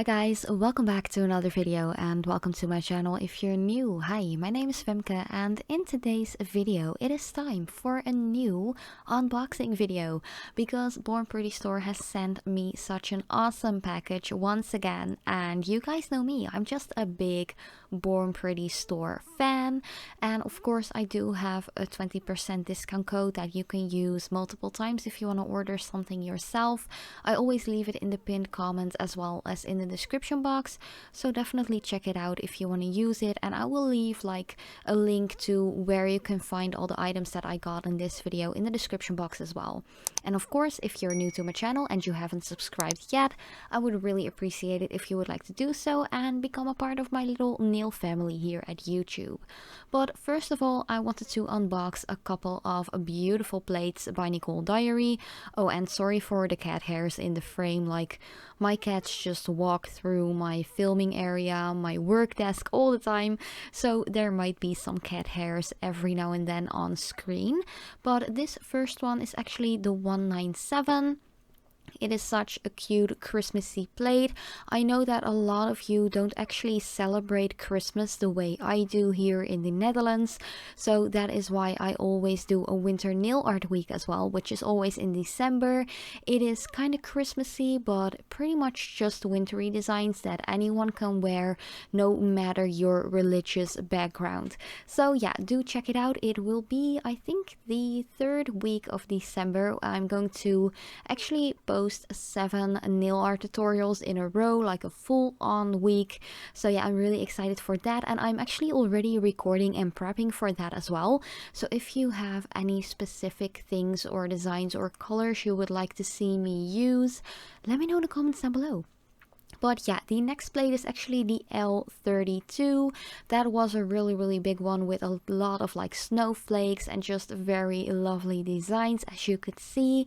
Hi guys, welcome back to another video and welcome to my channel. If you're new, hi, my name is Femke and in today's video it is time for a new unboxing video because Born Pretty Store has sent me such an awesome package once again, and you guys know me, I'm just a big Born Pretty Store fan, and of course I do have a 20% discount code that you can use multiple times if you want to order something yourself. I always leave it in the pinned comments as well as in the description box, so definitely check it out if you want to use it, and I will leave like a link to where you can find all the items that I got in this video in the description box as well. And of course, if you're new to my channel and you haven't subscribed yet, I would really appreciate it if you would like to do so and become a part of my little nail family here at YouTube. But first of all, I wanted to unbox a couple of beautiful plates by Nicole Diary. Oh, and sorry for the cat hairs in the frame, like my cats just walk through my filming area, my work desk all the time, so there might be some cat hairs every now and then on screen. But this first one is actually the 197. It is such a cute Christmassy plate. I know that a lot of you don't actually celebrate Christmas the way I do here in the Netherlands, so that is why I always do a winter nail art week as well, which is always in December. It is kind of Christmassy, but pretty much just wintry designs that anyone can wear no matter your religious background. So yeah, do check it out. It will be, I think, the third week of December. I'm going to actually post 7 nail art tutorials in a row, like a full-on week. So yeah, I'm really excited for that, and I'm actually already recording and prepping for that as well. So if you have any specific things or designs or colors you would like to see me use, let me know in the comments down below. But yeah, the next plate is actually the L32. That was a really big one with a lot of like snowflakes and just very lovely designs, as you could see.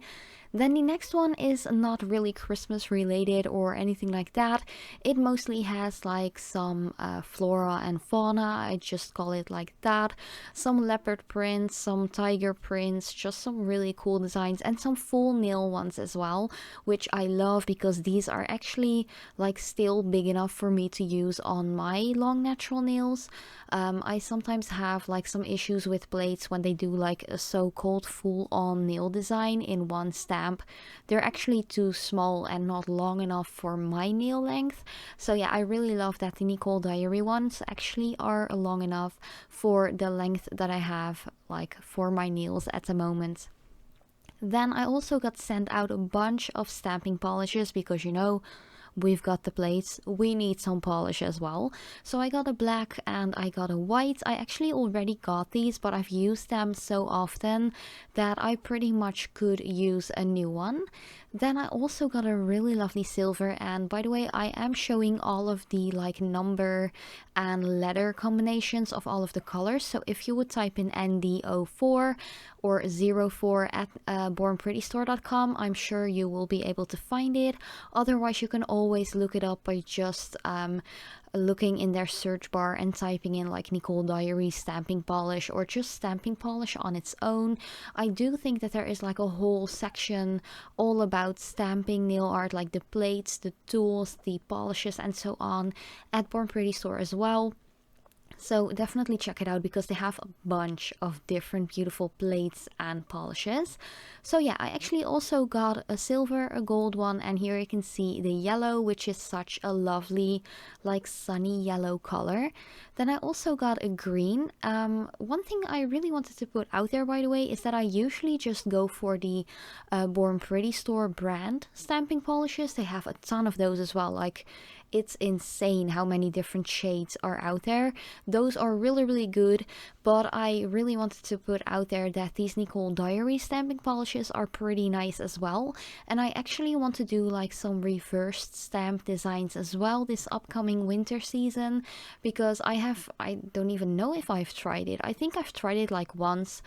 Then the next one is not really Christmas related or anything like that. It mostly has like some flora and fauna, I just call it like that. Some leopard prints, some tiger prints, just some really cool designs, and some full nail ones as well, which I love because these are actually like still big enough for me to use on my long natural nails. I sometimes have like some issues with plates when they do like a so-called full-on nail design in one stamp. They're actually too small and not long enough for my nail length. So yeah, I really love that the Nicole Diary ones actually are long enough for the length that I have like for my nails at the moment. Then I also got sent out a bunch of stamping polishes because, you know, we've got the plates, we need some polish as well. So I got a black and I got a white. I actually already got these, but I've used them so often that I pretty much could use a new one. Then I also got a really lovely silver, and by the way, I am showing all of the like number and letter combinations of all of the colors. So if you would type in ND04 or 04 at bornprettystore.com, I'm sure you will be able to find it. Otherwise, you can always look it up by just looking in their search bar and typing in like Nicole Diary stamping polish or just stamping polish on its own. I do think that there is like a whole section all about stamping nail art, like the plates, the tools, the polishes and so on at Born Pretty Store as well. So definitely check it out because they have a bunch of different beautiful plates and polishes. So yeah, I actually also got a silver, a gold one, and here you can see the yellow, which is such a lovely like sunny yellow color. Then I also got a green. One thing I really wanted to put out there, by the way, is that I usually just go for the Born Pretty Store brand stamping polishes. They have a ton of those as well. Like, it's insane how many different shades are out there. Those are really good, but I really wanted to put out there that these Nicole Diary stamping polishes are pretty nice as well. And I actually want to do like some reversed stamp designs as well this upcoming winter season, because I don't even know if I've tried it. I think I've tried it like once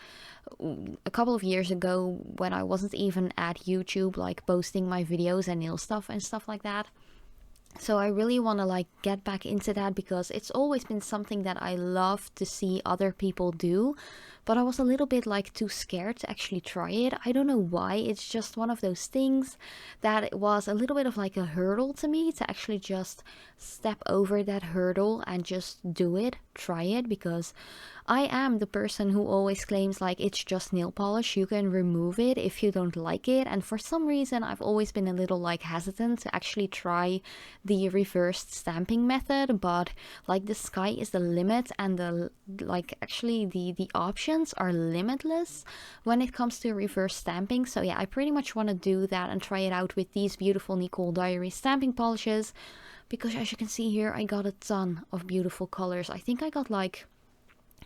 a couple of years ago when I wasn't even at YouTube, like posting my videos and nail stuff and stuff like that. So I really want to like get back into that because it's always been something that I love to see other people do, but I was a little bit like too scared to actually try it. I don't know why. It's just one of those things that it was a little bit of like a hurdle to me to actually just step over that hurdle and just do it, try it, because I am the person who always claims like it's just nail polish, you can remove it if you don't like it, and for some reason I've always been a little like hesitant to actually try the reversed stamping method, but like the sky is the limit, and the options are limitless when it comes to reverse stamping. So yeah, I pretty much want to do that and try it out with these beautiful Nicole Diary stamping polishes, because as you can see here, I got a ton of beautiful colors. I think I got like,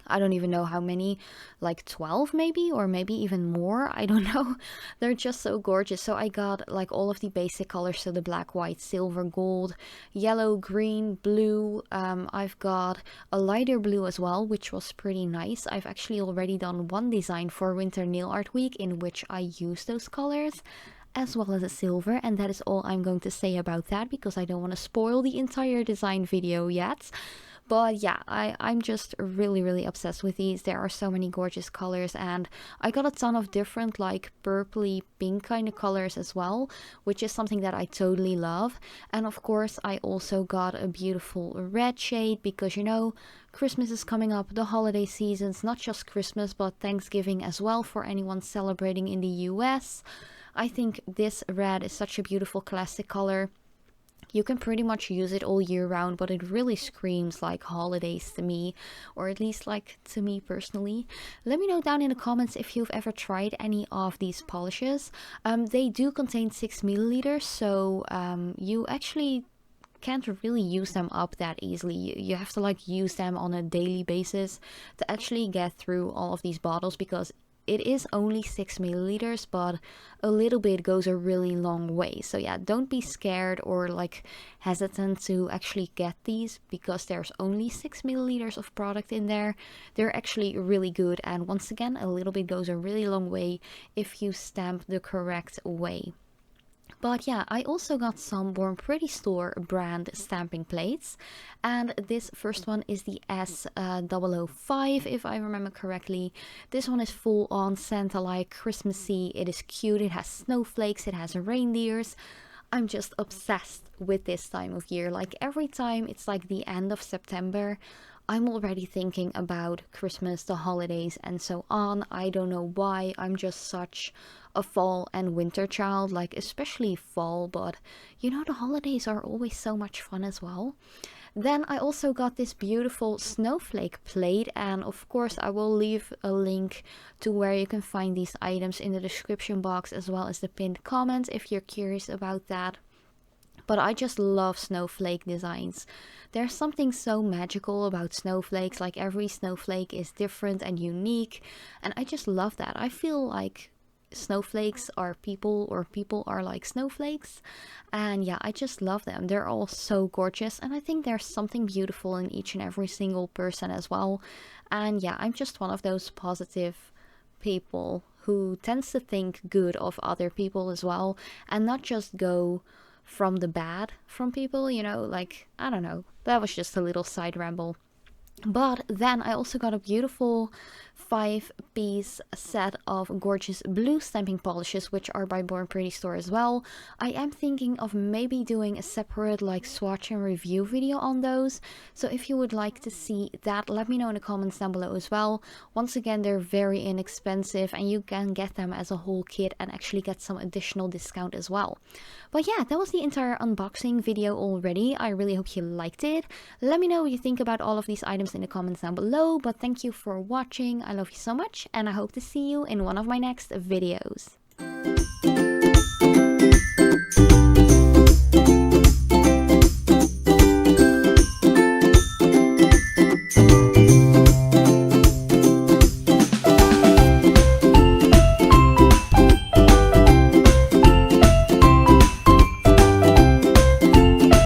I don't even know how many, like 12 maybe, or maybe even more, I don't know. They're just so gorgeous. So I got like all of the basic colors, so the black, white, silver, gold, yellow, green, blue. I've got a lighter blue as well, which was pretty nice. I've actually already done one design for Winter Nail Art Week in which I used those colors, as well as a silver, and that is all I'm going to say about that, because I don't want to spoil the entire design video yet. But yeah, I'm just really obsessed with these. There are so many gorgeous colors, and I got a ton of different like purpley pink kind of colors as well, which is something that I totally love. And of course I also got a beautiful red shade, because you know, Christmas is coming up, the holiday seasons, not just Christmas but Thanksgiving as well for anyone celebrating in the US. I think this red is such a beautiful classic color. You can pretty much use it all year round, but it really screams like holidays to me, or at least like to me personally. Let me know down in the comments if you've ever tried any of these polishes. They do contain 6 milliliters, so you actually can't really use them up that easily. You have to like use them on a daily basis to actually get through all of these bottles, because it is only 6 milliliters, but a little bit goes a really long way. So yeah, don't be scared or like hesitant to actually get these, because there's only 6 milliliters of product in there. They're actually really good, and once again, a little bit goes a really long way if you stamp the correct way. But yeah, I also got some Born Pretty Store brand stamping plates, and this first one is the S005, if I remember correctly. This one is full on Santa-like, Christmassy. It is cute, it has snowflakes, it has reindeers. I'm just obsessed with this time of year. Like every time it's like the end of September, I'm already thinking about Christmas, the holidays, and so on. I don't know why. I'm just such a fall and winter child, like especially fall, but you know, the holidays are always so much fun as well. Then I also got this beautiful Snowflake Plate, and of course I will leave a link to where you can find these items in the description box, as well as the pinned comment if you're curious about that. But I just love snowflake designs. There's something so magical about snowflakes, like every snowflake is different and unique, and I just love that. I feel like snowflakes are people, or people are like snowflakes, and yeah, I just love them. They're all so gorgeous, and I think there's something beautiful in each and every single person as well. And yeah, I'm just one of those positive people who tends to think good of other people as well, and not just go from the bad from people, you know, like, I don't know, that was just a little side ramble. But then I also got a beautiful 5-piece set of gorgeous blue stamping polishes, which are by Born Pretty Store as well. I am thinking of maybe doing a separate like swatch and review video on those, so if you would like to see that, let me know in the comments down below as well. Once again, they're very inexpensive and you can get them as a whole kit and actually get some additional discount as well. But yeah, that was the entire unboxing video already. I really hope you liked it. Let me know what you think about all of these items in the comments down below, but thank you for watching. I love you so much, and I hope to see you in one of my next videos.